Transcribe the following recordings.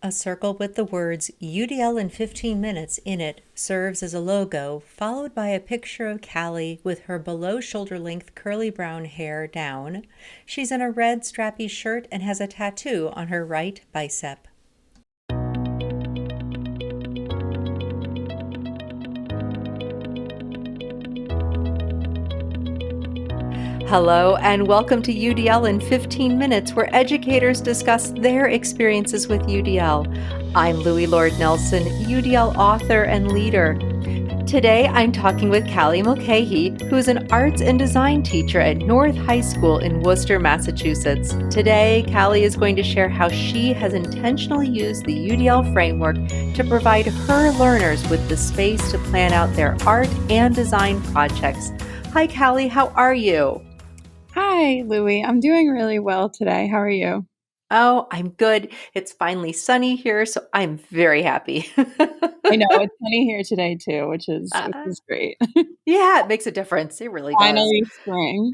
A circle with the words UDL in 15 minutes in it serves as a logo, followed by a picture of Callie with her below shoulder length curly brown hair down. She's in a red strappy shirt and has a tattoo on her right bicep. Hello, and welcome to UDL in 15 Minutes, where educators discuss their experiences with UDL. I'm Louie Lord Nelson, UDL author and leader. Today, I'm talking with Callie Mulcahy, who is an arts and design teacher at North High School in Worcester, Massachusetts. Today, Callie is going to share how she has intentionally used the UDL framework to provide her learners with the space to plan out their art and design projects. Hi, Callie, how are you? Hi, Louie. I'm doing really well today. How are you? Oh, I'm good. It's finally sunny here, so I'm very happy. I know it's sunny here today too, which is which Uh, is great. yeah, it makes a difference. It really does. Finally spring.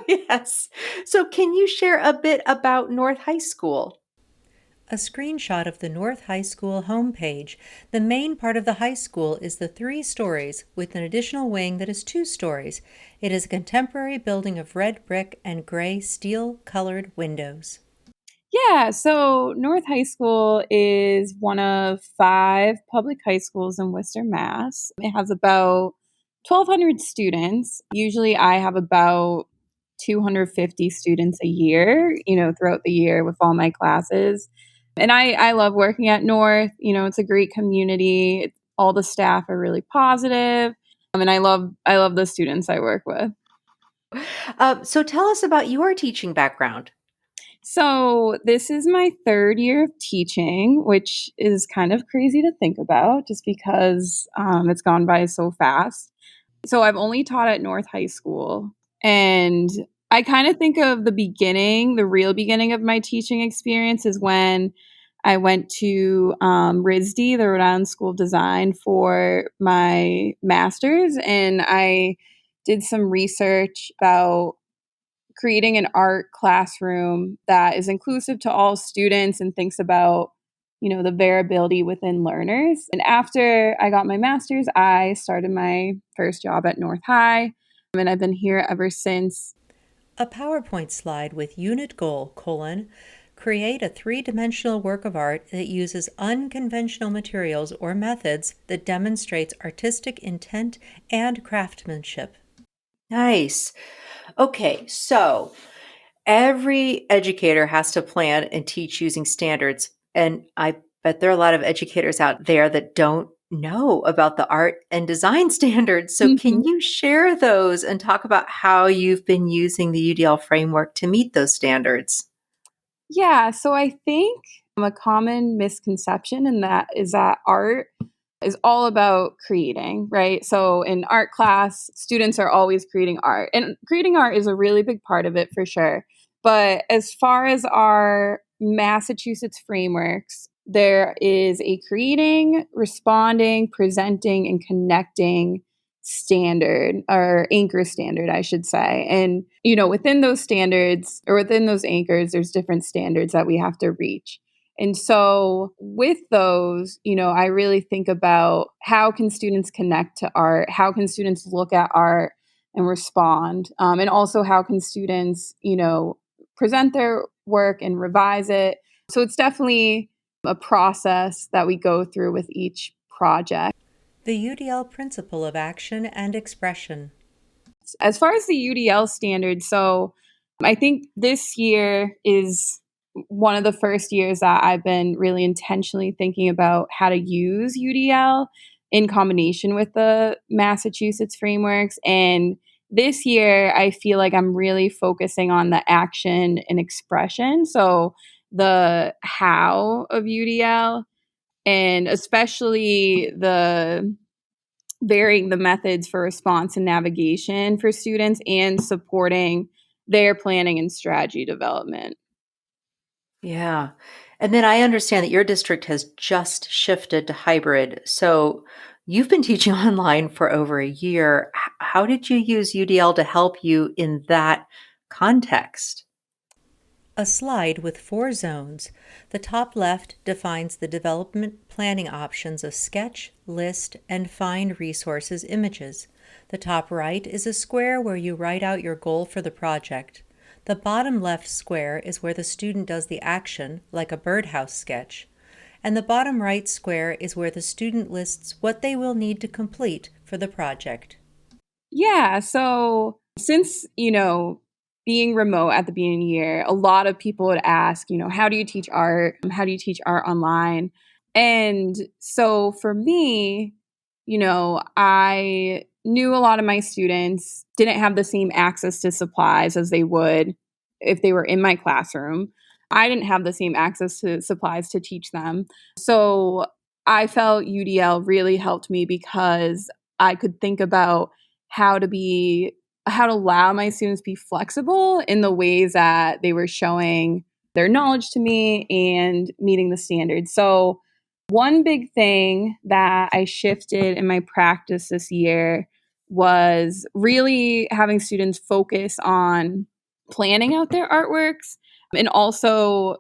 Yes. So, can you share a bit about North High School? A screenshot of the North High School homepage. The main part of the high school is the 3 stories with an additional wing that is 2 stories. It is a contemporary building of red brick and gray steel colored windows. Yeah, so North High School is one of 5 public high schools in Worcester, Mass. It has about 1,200 students. Usually I have about 250 students a year, throughout the year with all my classes. And I love working at North. It's a great community. All the staff are really positive. And I love the students I work with. So, tell us about your teaching background. So, this is my 3rd year of teaching, which is kind of crazy to think about just because it's gone by so fast. So, I've only taught at North High School. And I kind of think of the beginning, the real beginning of my teaching experience is when I went to RISD, the Rhode Island School of Design, for my master's. And I did some research about creating an art classroom that is inclusive to all students and thinks about the variability within learners. And after I got my master's, I started my first job at North High, and I've been here ever since. A PowerPoint slide with unit goal, create a three-dimensional work of art that uses unconventional materials or methods that demonstrates artistic intent and craftsmanship. Nice. Okay, so every educator has to plan and teach using standards. And I bet there are a lot of educators out there that don't know about the art and design standards. So, can Mhm. you share those and talk about how you've been using the UDL framework to meet those standards? Yeah, so I think a common misconception in that is that art is all about creating, right? So in art class, students are always creating art, and creating art is a really big part of it for sure. But as far as our Massachusetts frameworks, there is a creating, responding, presenting, and connecting standard or anchor standard, I should say. And, within those standards or within those anchors, there's different standards that we have to reach. And so with those, I really think about how can students connect to art? How can students look at art and respond? And also how can students, present their work and revise it? So it's definitely a process that we go through with each project. The UDL principle of action and expression. As far as the UDL standard, so I think this year is one of the first years that I've been really intentionally thinking about how to use UDL in combination with the Massachusetts frameworks. And this year, I feel like I'm really focusing on the action and expression. So the how of UDL, and especially the varying the methods for response and navigation for students and supporting their planning and strategy development. Yeah. And then I understand that your district has just shifted to hybrid. So you've been teaching online for over a year. How did you use UDL to help you in that context? A slide with 4 zones. The top left defines the development planning options of sketch, list, and find resources images. The top right is a square where you write out your goal for the project. The bottom left square is where the student does the action, like a birdhouse sketch. And the bottom right square is where the student lists what they will need to complete for the project. Yeah. So since, being remote at the beginning of the year, a lot of people would ask, how do you teach art? How do you teach art online? And so for me, I knew a lot of my students didn't have the same access to supplies as they would if they were in my classroom. I didn't have the same access to supplies to teach them. So I felt UDL really helped me because I could think about how to be how to allow my students to be flexible in the ways that they were showing their knowledge to me and meeting the standards. So one big thing that I shifted in my practice this year was really having students focus on planning out their artworks and also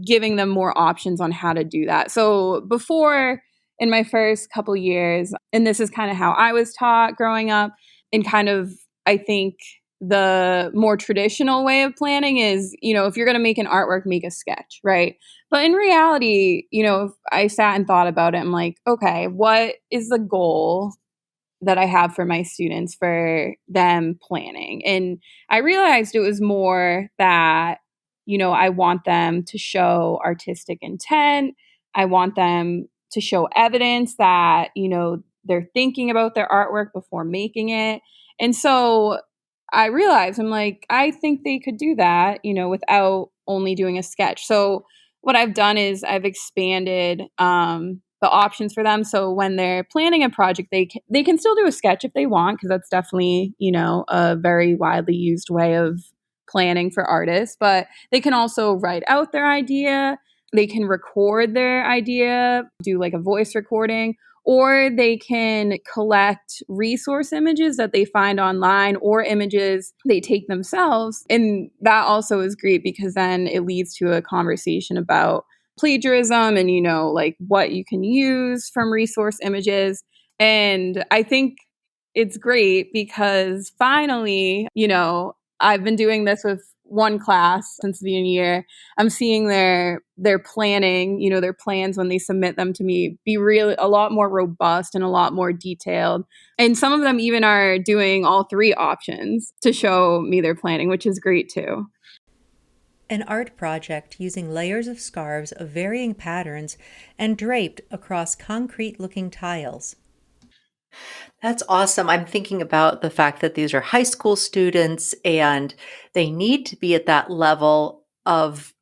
giving them more options on how to do that. So before, in my first couple years, and this is kind of how I was taught growing up, and kind of, I think, the more traditional way of planning is, if you're going to make an artwork, make a sketch, right? But in reality, if I sat and thought about it, I'm like, okay, what is the goal that I have for my students for them planning? And I realized it was more that, I want them to show artistic intent. I want them to show evidence that, they're thinking about their artwork before making it. And so I realized, I'm like, I think they could do that, without only doing a sketch. So what I've done is I've expanded the options for them. So when they're planning a project, they can still do a sketch if they want, because that's definitely, a very widely used way of planning for artists. But they can also write out their idea. They can record their idea, do like a voice recording, or they can collect resource images that they find online or images they take themselves. And that also is great because then it leads to a conversation about plagiarism and, like what you can use from resource images. And I think it's great because finally, I've been doing this with one class since the beginning of the year. I'm seeing their planning, their plans when they submit them to me be really a lot more robust and a lot more detailed. And some of them even are doing all three options to show me their planning, which is great too. An art project using layers of scarves of varying patterns and draped across concrete-looking tiles. That's awesome. I'm thinking about the fact that these are high school students and they need to be at that level of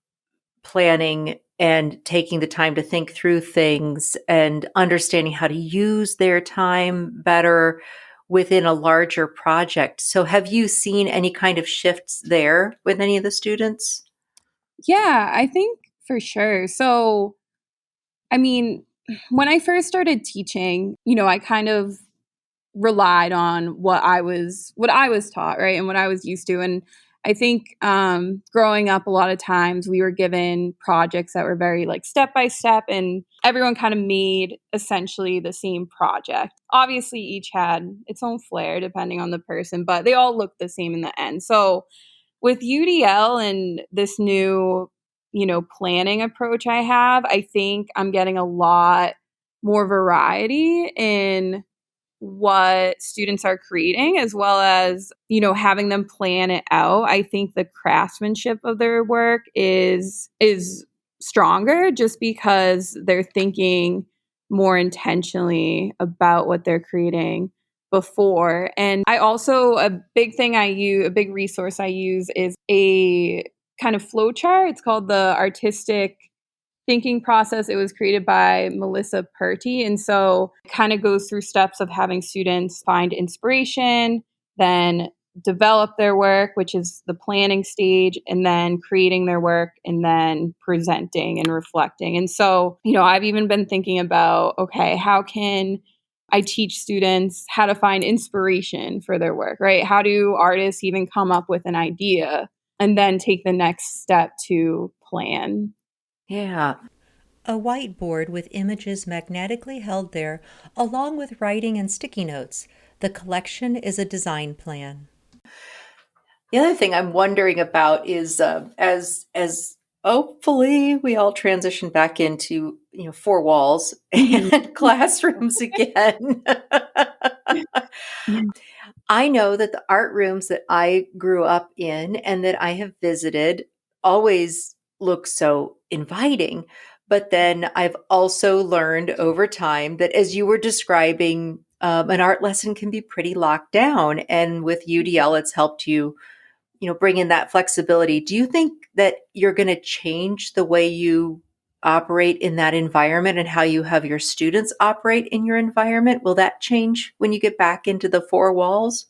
planning and taking the time to think through things and understanding how to use their time better within a larger project. So, have you seen any kind of shifts there with any of the students? Yeah, I think for sure. So, I mean, when I first started teaching, I kind of relied on what I was taught, right? And what I was used to. And I think growing up, a lot of times we were given projects that were very like step by step, and everyone kind of made essentially the same project. Obviously, each had its own flair depending on the person, but they all looked the same in the end. So with UDL and this new, planning approach I have, I think I'm getting a lot more variety in what students are creating, as well as, having them plan it out. I think the craftsmanship of their work is stronger just because they're thinking more intentionally about what they're creating before. And I also, a big resource I use is a kind of flow chart. It's called the Artistic Thinking Process. It was created by Melissa Purty. And so it kind of goes through steps of having students find inspiration, then develop their work, which is the planning stage, and then creating their work, and then presenting and reflecting. And so, I've even been thinking about, okay, how can I teach students how to find inspiration for their work, right? How do artists even come up with an idea and then take the next step to plan. Yeah. A whiteboard with images magnetically held there, along with writing and sticky notes. The collection is a design plan. The other thing I'm wondering about is as hopefully we all transition back into four walls Mhm. and classrooms again. I know that the art rooms that I grew up in and that I have visited always look so inviting. But then I've also learned over time that as you were describing, an art lesson can be pretty locked down. And with UDL, it's helped you, bring in that flexibility. Do you think that you're going to change the way you operate in that environment and how you have your students operate in your environment? Will that change when you get back into the four walls?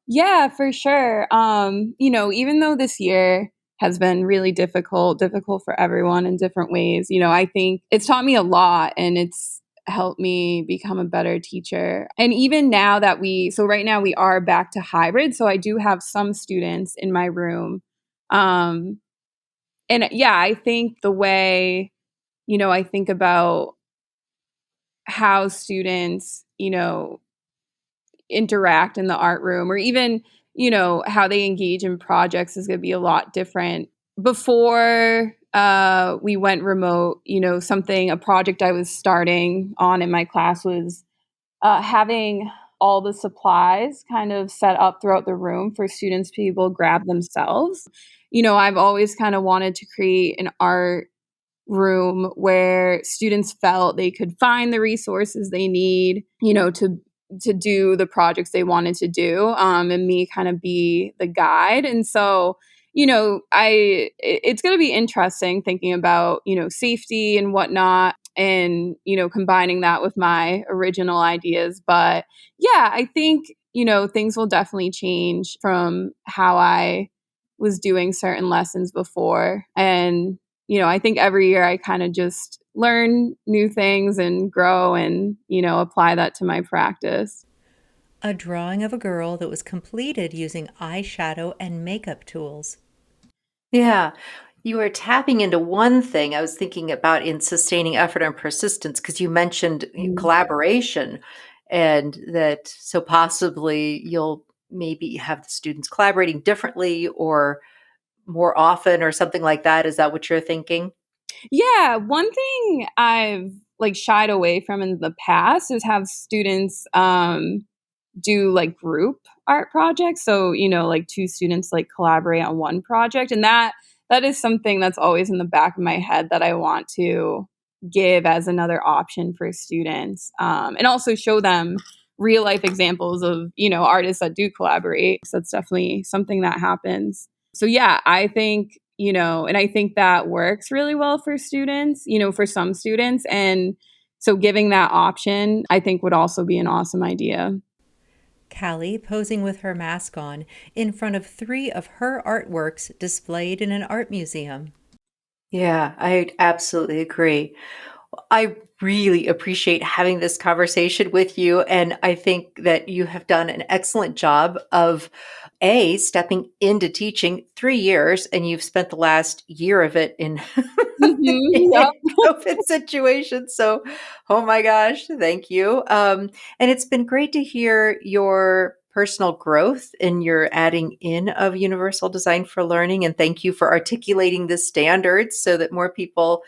Yeah, for sure. Even though this year has been really difficult for everyone in different ways, I think it's taught me a lot and it's helped me become a better teacher. And even now that so right now we are back to hybrid. So I do have some students in my room. Um, and yeah, I think the way, I think about how students, interact in the art room, or even how they engage in projects is going to be a lot different. Before we went remote, a project I was starting on in my class was having all the supplies kind of set up throughout the room for students to be able to grab themselves. I've always kind of wanted to create an art room where students felt they could find the resources they need, to do the projects they wanted to do, and me kind of be the guide. And so, it's going to be interesting thinking about, safety and whatnot, and, combining that with my original ideas. But yeah, I think, things will definitely change from how I was doing certain lessons before. And I think every year I kind of just learn new things and grow and, apply that to my practice. A drawing of a girl that was completed using eyeshadow and makeup tools. Yeah. You were tapping into one thing I was thinking about in sustaining effort and persistence because you mentioned Mm. collaboration, and that so possibly you'll maybe have the students collaborating differently or more often or something like that. Is that what you're thinking? Yeah, one thing I've like shied away from in the past is have students do like group art projects. So, like two students like collaborate on one project, and that is something that's always in the back of my head that I want to give as another option for students, and also show them real life examples of artists that do collaborate. So that's definitely something that happens. So yeah, I think and I think that works really well for students, for some students. And so giving that option, I think would also be an awesome idea. Callie posing with her mask on in front of three of her artworks displayed in an art museum. Yeah, I absolutely agree. I really appreciate having this conversation with you. And I think that you have done an excellent job of stepping into teaching 3 years, and you've spent the last year of it in, Mhm, in yep. COVID situations. So, oh my gosh, thank you. And it's been great to hear your personal growth and your adding in of universal design for learning. And thank you for articulating the standards so that more people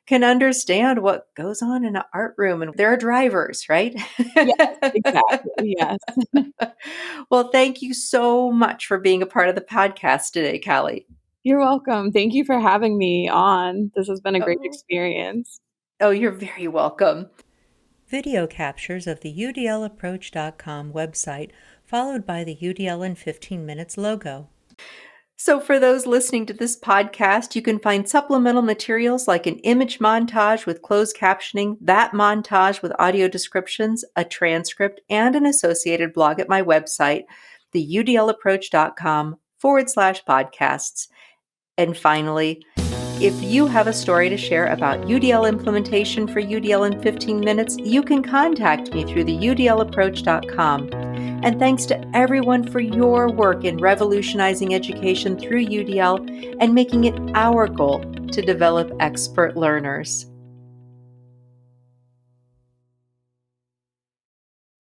can understand what goes on in an art room, and there are drivers, right? Yes, exactly, yes. Well, thank you so much for being a part of the podcast today, Callie. You're welcome. Thank you for having me on. This has been a great Oh, experience. oh, you're very welcome. Video captures of the UDLapproach.com website, followed by the UDL in 15 minutes logo. So, for those listening to this podcast, you can find supplemental materials like an image montage with closed captioning, that montage with audio descriptions, a transcript, and an associated blog at my website, theudlapproach.com/podcasts. And finally, If you have a story to share about UDL implementation for UDL in 15 minutes, you can contact me through the udlapproach.com. And thanks to everyone for your work in revolutionizing education through UDL and making it our goal to develop expert learners.